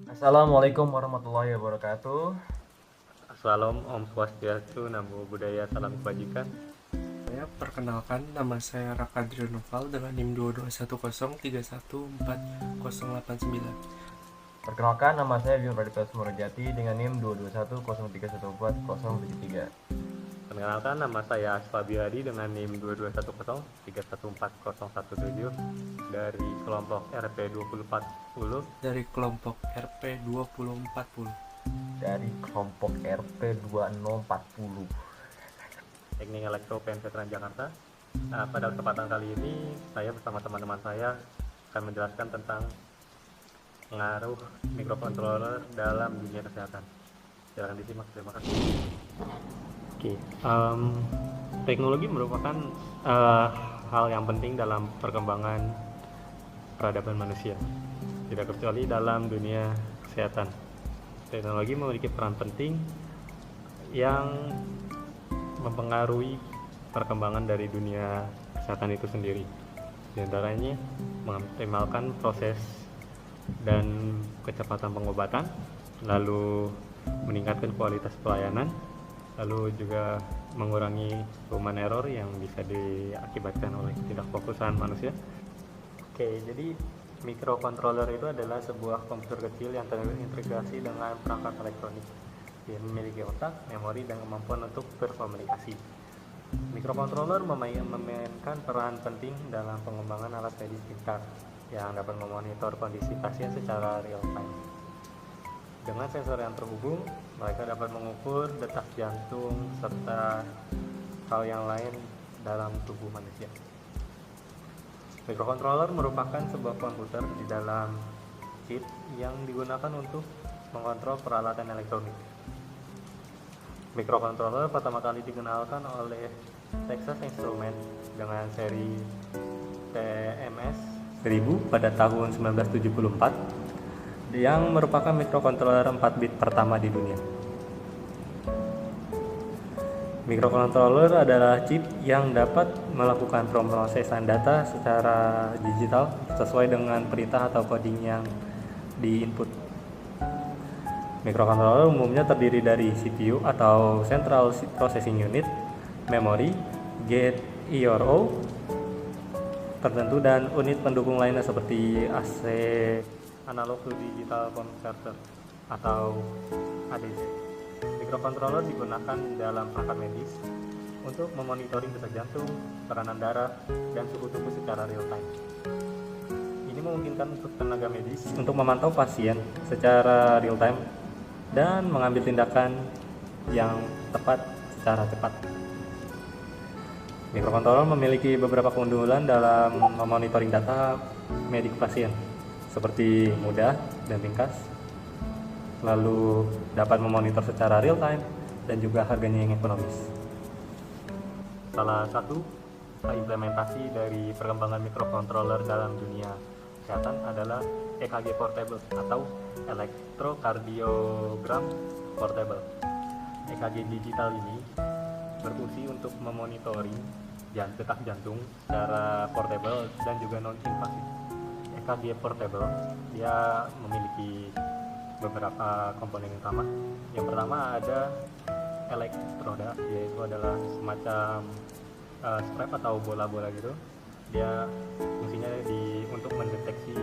Assalamualaikum warahmatullahi wabarakatuh. Salam Om Swastiastu, Namo Buddhaya, Salam Kebajikan. Saya perkenalkan, nama saya Raka Noval dengan NIM 221031414089. Perkenalkan, nama saya Bima Pradipta Sumorojati dengan NIM 22103144073. Perkenalkan, nama saya Asfabi Hadi dengan NIM 2210314017 dari kelompok RP2040. Dari kelompok RP2040. Dari kelompok RP2040. Teknik Elektro UPN Veteran Jakarta. Pada kesempatan kali ini, saya bersama teman-teman saya akan menjelaskan tentang pengaruh mikrokontroler dalam dunia kesehatan. Silakan disimak, terima kasih. Oke, teknologi merupakan hal yang penting dalam perkembangan peradaban manusia, tidak kecuali dalam dunia kesehatan. Teknologi memiliki peran penting yang mempengaruhi perkembangan dari dunia kesehatan itu sendiri. Di antaranya mengoptimalkan proses dan kecepatan pengobatan, lalu meningkatkan kualitas pelayanan, lalu juga mengurangi human error yang bisa diakibatkan oleh ketidakfokusan manusia. Oke, jadi mikrocontroller itu adalah sebuah komputer kecil yang terintegrasi dengan perangkat elektronik. Dia memiliki otak, memori, dan kemampuan untuk berkomunikasi. Mikrocontroller memainkan peran penting dalam pengembangan alat medis pintar yang dapat memonitor kondisi pasien secara real time. Dengan sensor yang terhubung, mereka dapat mengukur detak jantung serta hal yang lain dalam tubuh manusia. Mikrocontroller merupakan sebuah komputer di dalam chip yang digunakan untuk mengontrol peralatan elektronik. Mikrocontroller pertama kali dikenalkan oleh Texas Instruments dengan seri TMS 1000 pada tahun 1974 yang merupakan mikrocontroller 4 bit pertama di dunia. Mikrocontroller adalah chip yang dapat melakukan pemrosesan data secara digital sesuai dengan perintah atau coding yang di-input. Mikrocontroller umumnya terdiri dari CPU atau Central Processing Unit, memori, gate IO tertentu, dan unit pendukung lainnya seperti AC, Analog to Digital Converter atau ADC. Mikrocontroller digunakan dalam perangkat medis untuk memonitoring detak jantung, tekanan darah, dan suhu tubuh secara real time. Ini memungkinkan untuk tenaga medis untuk memantau pasien secara real time dan mengambil tindakan yang tepat secara cepat. Mikrocontroller memiliki beberapa keunggulan dalam memonitoring data medik pasien, seperti mudah dan ringkas, lalu dapat memonitor secara real time, dan juga harganya yang ekonomis. Salah satu implementasi dari perkembangan mikrocontroller dalam dunia kesehatan adalah EKG portable atau elektrokardiogram portable. EKG digital ini berfungsi untuk memonitoring detak jantung secara portable dan juga non-invasif. EKG portable dia memiliki beberapa komponen utama. Yang pertama ada elektroda, yaitu adalah semacam strap atau bola-bola gitu. Dia fungsinya untuk mendeteksi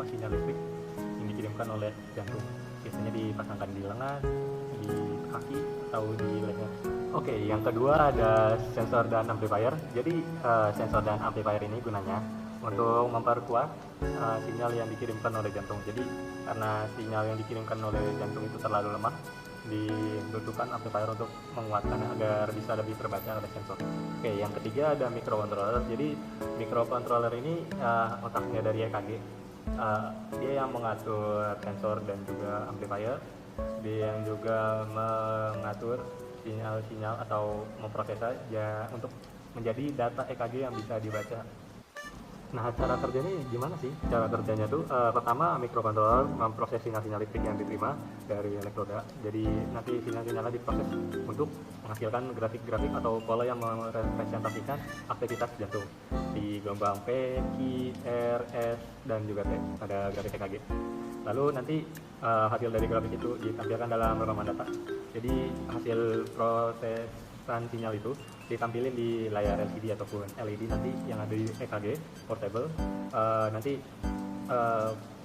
sinyal listrik yang dikirimkan oleh jantung. Biasanya dipasangkan di lengan, di kaki, atau di leher. Oke, yang kedua ada sensor dan amplifier. Jadi sensor dan amplifier ini gunanya untuk memperkuat sinyal yang dikirimkan oleh jantung. Jadi karena sinyal yang dikirimkan oleh jantung itu terlalu lemah, dibutuhkan amplifier untuk menguatkan agar bisa lebih terbaca oleh sensor. Oke, yang ketiga ada microcontroller. Jadi microcontroller ini otaknya dari EKG. Dia yang mengatur sensor dan juga amplifier. Dia yang juga mengatur sinyal-sinyal atau memprosesnya ya, untuk menjadi data EKG yang bisa dibaca. Nah, cara kerjanya gimana sih? Cara kerjanya tuh pertama mikrocontroller memproses sinyal-sinyal listrik yang diterima dari elektroda. Jadi nanti sinyal-sinyalnya diproses untuk menghasilkan grafik-grafik atau pola yang merepresentasikan aktivitas jantung di gelombang P, Q, R, S, dan juga T pada grafik EKG. Lalu nanti hasil dari grafik itu ditampilkan dalam rekaman data. Jadi hasil prosesan sinyal itu ditampilin di layar LCD ataupun LED nanti yang ada di EKG portable. Nanti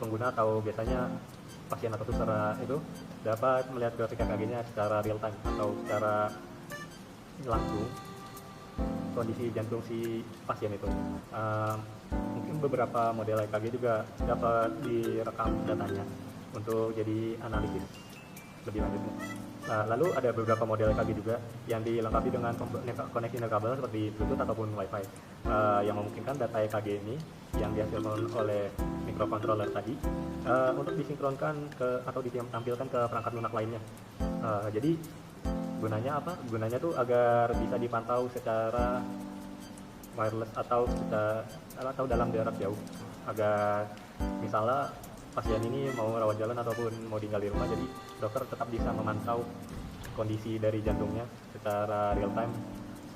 pengguna atau biasanya pasien atau saudara itu dapat melihat grafik EKG-nya secara real time atau secara langsung kondisi jantung si pasien itu. Mungkin beberapa model EKG juga dapat direkam datanya untuk jadi analisis lebih lanjutnya. Lalu ada beberapa model EKG juga yang dilengkapi dengan koneksi nirkabel seperti Bluetooth ataupun Wi-Fi yang memungkinkan data EKG ini yang dihasilkan oleh microcontroller tadi untuk disinkronkan atau ditampilkan ke perangkat lunak lainnya. Jadi gunanya apa? Gunanya tuh agar bisa dipantau secara wireless atau dalam jarak jauh, agar misalnya pasien ini mau rawat jalan ataupun mau tinggal di rumah, jadi dokter tetap bisa memantau kondisi dari jantungnya secara real time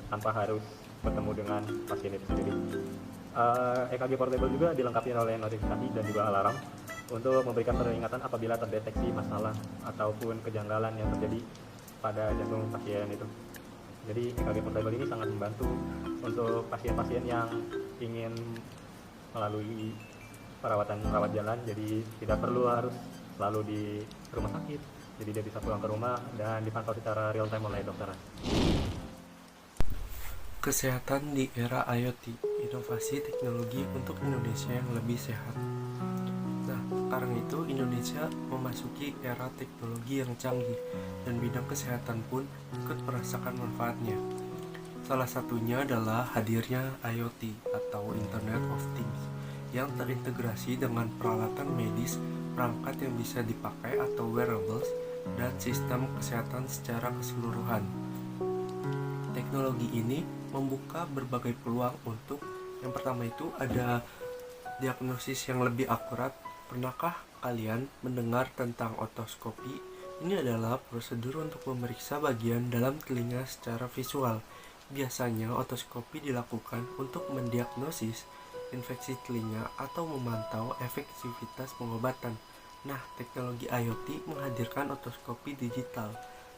tanpa harus bertemu dengan pasien itu sendiri. EKG portable juga dilengkapi oleh notifikasi dan juga alarm untuk memberikan peringatan apabila terdeteksi masalah ataupun kejanggalan yang terjadi pada jantung pasien itu. Jadi EKG portable ini sangat membantu untuk pasien-pasien yang ingin melalui perawat jalan, jadi tidak perlu harus selalu di rumah sakit, jadi dia bisa pulang ke rumah dan dipantau secara real time oleh dokter. Kesehatan di era IoT, inovasi teknologi untuk Indonesia yang lebih sehat. Nah, sekarang itu Indonesia memasuki era teknologi yang canggih dan bidang kesehatan pun ikut merasakan manfaatnya. Salah satunya adalah hadirnya IoT atau Internet of Things yang terintegrasi dengan peralatan medis, perangkat yang bisa dipakai atau wearables, dan sistem kesehatan secara keseluruhan. Teknologi ini membuka berbagai peluang untuk yang pertama itu ada diagnosis yang lebih akurat. Pernahkah kalian mendengar tentang otoskopi? Ini adalah prosedur untuk memeriksa bagian dalam telinga secara visual. Biasanya otoskopi dilakukan untuk mendiagnosis infeksi telinga atau memantau efektivitas pengobatan. Nah, teknologi IoT menghadirkan otoskopi digital.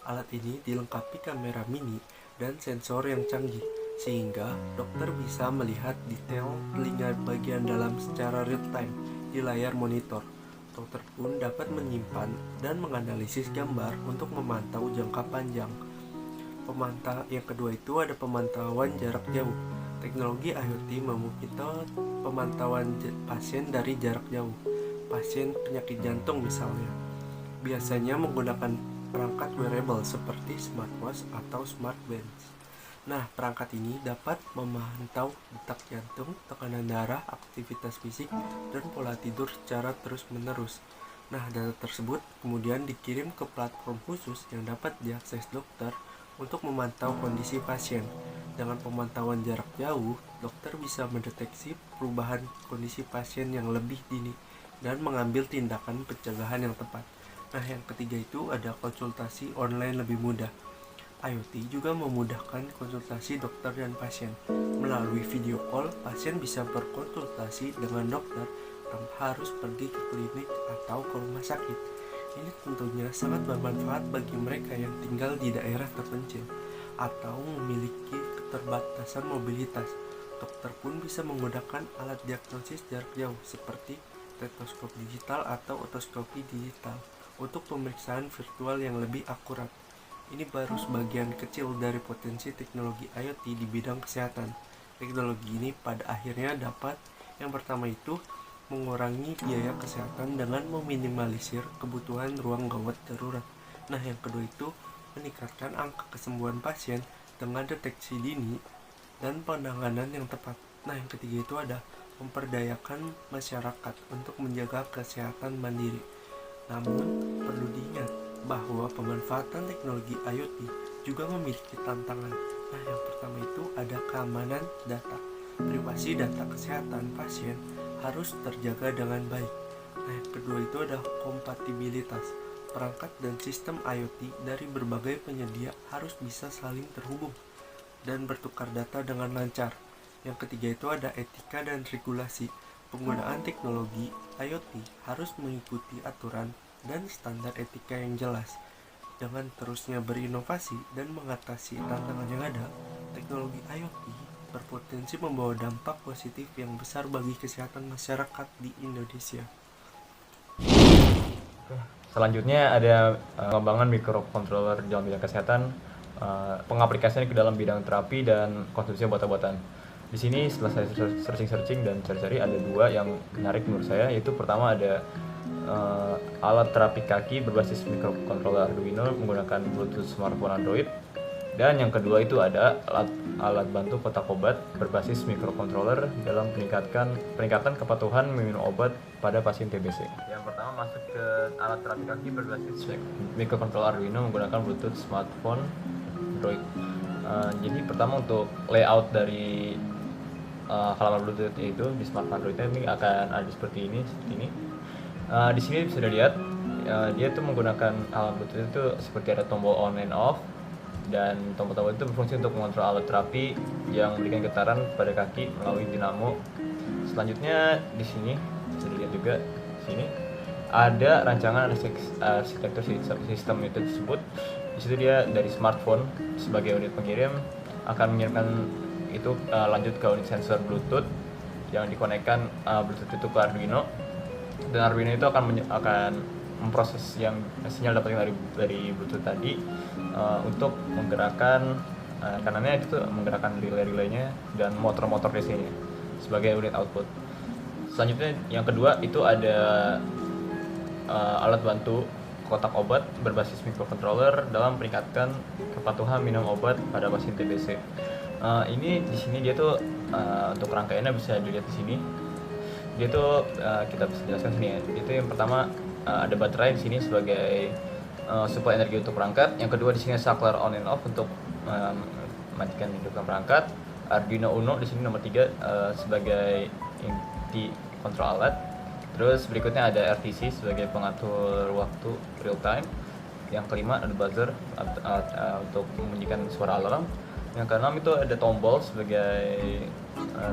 Alat ini dilengkapi kamera mini dan sensor yang canggih, sehingga dokter bisa melihat detail telinga bagian dalam secara real time di layar monitor. Dokter pun dapat menyimpan dan menganalisis gambar untuk memantau jangka panjang. Yang kedua itu ada pemantauan jarak jauh. Teknologi IoT memungkinkan pemantauan pasien dari jarak jauh. Pasien penyakit jantung misalnya, biasanya menggunakan perangkat wearable seperti smartwatch atau smartbands. Nah, perangkat ini dapat memantau detak jantung, tekanan darah, aktivitas fisik, dan pola tidur secara terus-menerus. Nah, data tersebut kemudian dikirim ke platform khusus yang dapat diakses dokter untuk memantau kondisi pasien. Dengan pemantauan jarak jauh, dokter bisa mendeteksi perubahan kondisi pasien yang lebih dini dan mengambil tindakan pencegahan yang tepat. Nah, yang ketiga itu ada konsultasi online lebih mudah. IoT juga memudahkan konsultasi dokter dan pasien. Melalui video call, pasien bisa berkonsultasi dengan dokter tanpa harus pergi ke klinik atau ke rumah sakit. Ini tentunya sangat bermanfaat bagi mereka yang tinggal di daerah terpencil atau memiliki keterbatasan mobilitas. Dokter pun bisa menggunakan alat diagnosis jarak jauh seperti stetoskop digital atau otoskopi digital untuk pemeriksaan virtual yang lebih akurat. Ini baru sebagian kecil dari potensi teknologi IoT di bidang kesehatan. Teknologi ini pada akhirnya dapat yang pertama itu mengurangi biaya kesehatan dengan meminimalisir kebutuhan ruang gawat darurat. Nah, yang kedua itu meningkatkan angka kesembuhan pasien dengan deteksi dini dan penanganan yang tepat. Nah, yang ketiga itu ada memperdayakan masyarakat untuk menjaga kesehatan mandiri. Namun, perlu diingat bahwa pemanfaatan teknologi IoT juga memiliki tantangan. Nah, yang pertama itu ada keamanan data. Privasi data kesehatan pasien harus terjaga dengan baik. Nah, yang kedua itu ada kompatibilitas. Perangkat dan sistem IoT dari berbagai penyedia harus bisa saling terhubung dan bertukar data dengan lancar. Yang ketiga itu ada etika dan regulasi. penggunaan teknologi IoT harus mengikuti aturan dan standar etika yang jelas. Dengan terusnya berinovasi dan mengatasi tantangan yang ada, teknologi IoT berpotensi membawa dampak positif yang besar bagi kesehatan masyarakat di Indonesia. Selanjutnya ada pengembangan microcontroller dalam bidang kesehatan, pengaplikasiannya ke dalam bidang terapi dan konsumsi obat-obatan. Di sini setelah saya searching dan cari-cari ada dua yang menarik menurut saya, yaitu pertama ada alat terapi kaki berbasis microcontroller Arduino menggunakan Bluetooth smartphone Android, dan yang kedua itu ada alat bantu kotak obat berbasis microcontroller dalam peningkatan kepatuhan meminum obat pada pasien TBC. Yang pertama masuk ke alat terapi kaki berbasis microcontroller Arduino menggunakan Bluetooth smartphone Android. Jadi pertama untuk layout dari halaman Bluetooth itu di smartphone Android ini akan ada seperti ini. Di sini bisa dilihat dia tuh menggunakan alat Bluetooth itu seperti ada tombol on and off, dan tombol-tombol itu berfungsi untuk mengontrol alat terapi yang memberikan getaran pada kaki melalui dinamo. Selanjutnya di sini bisa dilihat juga sini ada rancangan arsitektur sistem itu tersebut. Di situ dia dari smartphone sebagai unit pengirim akan mengirimkan itu lanjut ke unit sensor Bluetooth yang dikonekkan Bluetooth itu ke Arduino, dan Arduino itu akan memproses yang sinyal dapatkan dari Bluetooth tadi untuk menggerakkan kanannya itu menggerakkan relay-relaynya dan motor-motor DC-nya sebagai unit output. Selanjutnya yang kedua itu ada alat bantu kotak obat berbasis microcontroller dalam meningkatkan kepatuhan minum obat pada pasien TBC. Ini di sini dia tuh untuk rangkaiannya bisa dilihat di sini. Dia tuh kita bisa jelaskan sini ya. Itu yang pertama ada baterai di sini sebagai suplai energi untuk perangkat. Yang kedua di sini saklar on and off untuk mematikan hidupkan perangkat. Arduino Uno di sini nomor 3 sebagai inti kontrol alat. Terus berikutnya ada RTC sebagai pengatur waktu real time. Yang kelima ada buzzer untuk membunyikan suara alarm. Yang keenam itu ada tombol sebagai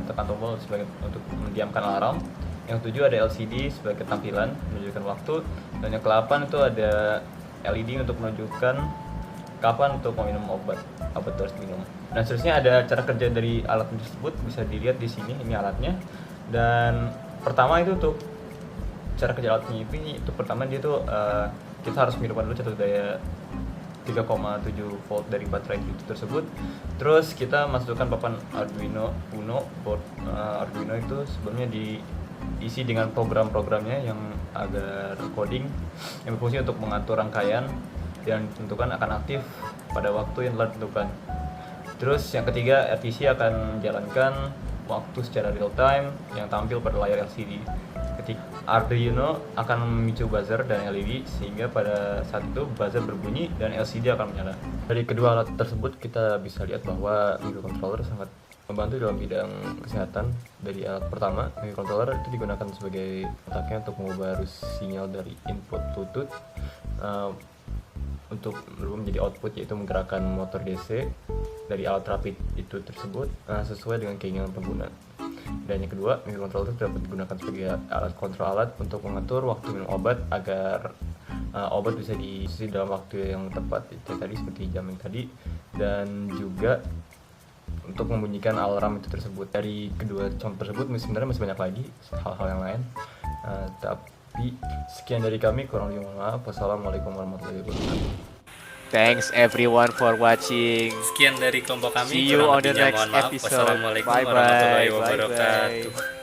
tekan tombol sebagai untuk mendiamkan alarm. Yang ketujuh ada LCD sebagai tampilan menunjukkan waktu, dan yang ke-8 itu ada LED untuk menunjukkan kapan untuk meminum obat harus minum. Dan seterusnya ada cara kerja dari alat tersebut bisa dilihat di sini, ini alatnya. Dan pertama itu untuk cara kerja alatnya itu pertama dia tuh kita harus menghidupkan dulu catur daya 3,7 volt dari baterai itu tersebut. Terus kita masukkan papan Arduino Uno, board Arduino itu sebelumnya diisi dengan program-programnya yang agar coding yang berfungsi untuk mengatur rangkaian dan ditentukan akan aktif pada waktu yang telah ditentukan. Terus yang ketiga, RTC akan menjalankan waktu secara real time yang tampil pada layar LCD. Ketika Arduino akan memicu buzzer dan LED sehingga pada saat itu buzzer berbunyi dan LCD akan menyala. Dari kedua alat tersebut kita bisa lihat bahwa microcontroller sangat membantu dalam bidang kesehatan. Dari alat pertama, microcontroller itu digunakan sebagai otaknya untuk mengubah arus sinyal dari input Bluetooth untuk berubah menjadi output, yaitu menggerakkan motor DC dari alat terapi itu tersebut sesuai dengan keinginan pengguna. Dan yang kedua, microcontroller dapat digunakan sebagai alat kontrol alat untuk mengatur waktu minum obat agar obat bisa diisi dalam waktu yang tepat, itu tadi seperti jam yang tadi, dan juga untuk membunyikan alarm itu tersebut. Dari kedua contoh tersebut sebenarnya masih banyak lagi hal-hal yang lain, tapi sekian dari kami, kurang lebih mohon maaf. Wassalamualaikum warahmatullahi wabarakatuh. Thanks everyone for watching. Sekian dari kelompok kami. See you on the next Mohon maaf. episode. Wassalamualaikum Bye bye. warahmatullahi Bye wabarakatuh. bye.